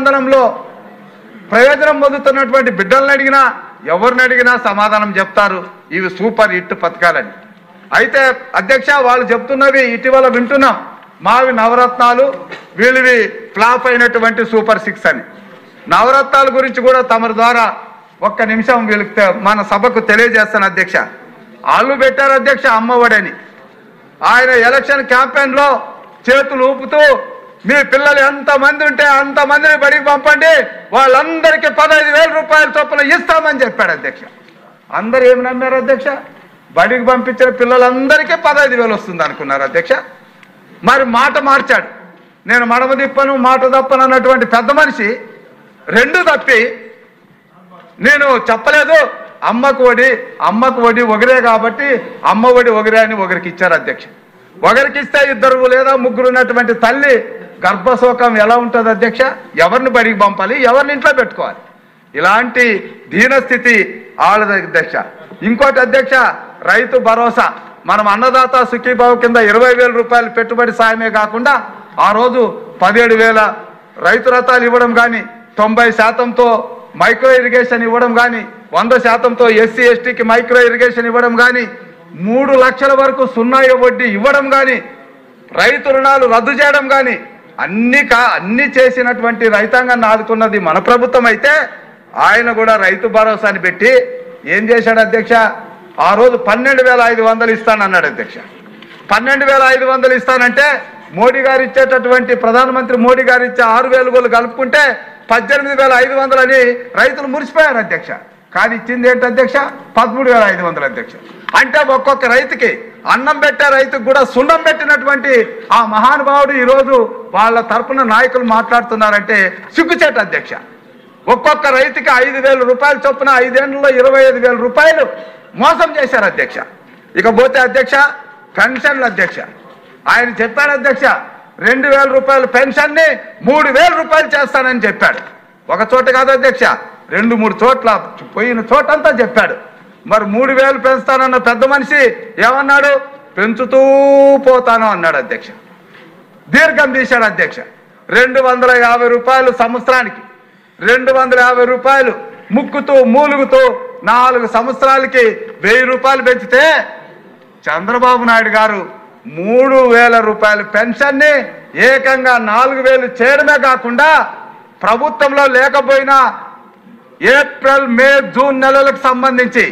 స్పందనంలో ప్రయోజనం పొందుతున్నటువంటి బిడ్డలను అడిగినా ఎవరిని అడిగినా సమాధానం చెప్తారు, ఇవి సూపర్ హిట్ పథకాలని. అయితే అధ్యక్ష, వాళ్ళు చెప్తున్నవి ఇటీవల వింటున్నాం, మావి నవరత్నాలు, వీళ్ళవి ఫ్లాప్ అయినటువంటి సూపర్ 6 అని. నవరత్నాల గురించి కూడా తమరి ద్వారా ఒక్క నిమిషం వీళ్ళకి మన సభకు తెలియజేస్తాను అధ్యక్ష. వాళ్ళు పెట్టారు అధ్యక్ష అమ్మఒడని. ఆయన ఎలక్షన్ క్యాంపెయిన్లో చేతులు ఊపుతూ మీ పిల్లలు ఎంతమంది ఉంటే అంతమందిని బడికి పంపండి, వాళ్ళందరికీ 15,000 రూపాయల చొప్పున ఇస్తామని చెప్పాడు అధ్యక్ష. అందరు ఏమి నమ్మారు అధ్యక్ష? బడికి పంపించిన పిల్లలందరికీ 15,000 వస్తుంది అనుకున్నారు అధ్యక్ష. మరి మాట మార్చాడు. నేను మడమ తిప్పను మాట తప్పను అన్నటువంటి పెద్ద మనిషి రెండు తప్పి నేను చెప్పలేదు, అమ్మకు ఒడి ఒకరే కాబట్టి అమ్మ ఒడి ఒకరే అని ఒకరికి ఇచ్చారు అధ్యక్ష. ఒకరికి ఇస్తే 2 లేదా 3 ఉన్నటువంటి తల్లి గర్భశోకం ఎలా ఉంటుంది అధ్యక్ష? ఎవరిని బడికి పంపాలి, ఎవరిని ఇంట్లో పెట్టుకోవాలి? ఇలాంటి దీనస్థితి వాళ్ళది అధ్యక్ష. ఇంకోటి అధ్యక్ష, రైతు భరోసా, మనం అన్నదాత సుఖీభావ కింద 20,000 రూపాయలు పెట్టుబడి సాయమే కాకుండా ఆ రోజు 17,000 రైతు రథాలు ఇవ్వడం కానీ, 90%తో మైక్రో ఇరిగేషన్ ఇవ్వడం కానీ, 100%తో ఎస్సీ ఎస్టీకి మైక్రో ఇరిగేషన్ ఇవ్వడం కానీ, 3 లక్షల వరకు సున్నా వడ్డీ ఇవ్వడం కానీ, రైతు రుణాలు రద్దు చేయడం కానీ అన్ని చేసినటువంటి రైతాంగాన్ని ఆదుకున్నది మన ప్రభుత్వం. అయితే ఆయన కూడా రైతు భరోసాని పెట్టి ఏం చేశాడు అధ్యక్ష? ఆ రోజు 12,500 ఇస్తానన్నాడు అధ్యక్ష. 12,500 ఇస్తానంటే మోడీ గారు ఇచ్చేటటువంటి ప్రధానమంత్రి మోడీ గారు ఇచ్చే 6,000 కలుపుకుంటే 18,500 అని రైతులు మురిసిపోయారు అధ్యక్ష. కానీ ఇచ్చింది ఏంటి అధ్యక్ష? 13,500 అధ్యక్ష. అంటే ఒక్కొక్క రైతుకి అన్నం పెట్టే రైతుకు కూడా సున్నం పెట్టినటువంటి ఆ మహానుభావుడు ఈరోజు వాళ్ళ తరపున నాయకులు మాట్లాడుతున్నారంటే సిగ్గుచేట అధ్యక్ష. ఒక్కొక్క రైతుకి 5,000 రూపాయల చొప్పున 5 ఏళ్లలో 25,000 రూపాయలు మోసం చేశారు అధ్యక్ష. ఇకపోతే అధ్యక్ష, పెన్షన్లు అధ్యక్ష, ఆయన చెప్పాడు అధ్యక్ష 2,000 రూపాయల పెన్షన్ని 3,000 రూపాయలు చేస్తానని చెప్పాడు. ఒక చోట కాదు అధ్యక్ష, 2-3 చోట్ల పోయిన చోటంతా చెప్పాడు. మరి 3,000 పెంచుతానన్న పెద్ద మనిషి ఏమన్నాడు? పెంచుతూ పోతాను అన్నాడు అధ్యక్ష. దీర్ఘం తీశాడు అధ్యక్ష. 250 రూపాయలు సంవత్సరానికి, 250 రూపాయలు ముక్కుతూ మూలుగుతూ 4 సంవత్సరాలకి 1,000 రూపాయలు పెంచితే చంద్రబాబు నాయుడు గారు 3,000 రూపాయల పెన్షన్ని ఏకంగా 4,000 చేయడమే కాకుండా ప్రభుత్వంలో లేకపోయినా ఏప్రిల్ మే జూన్ నెలలకు సంబంధించి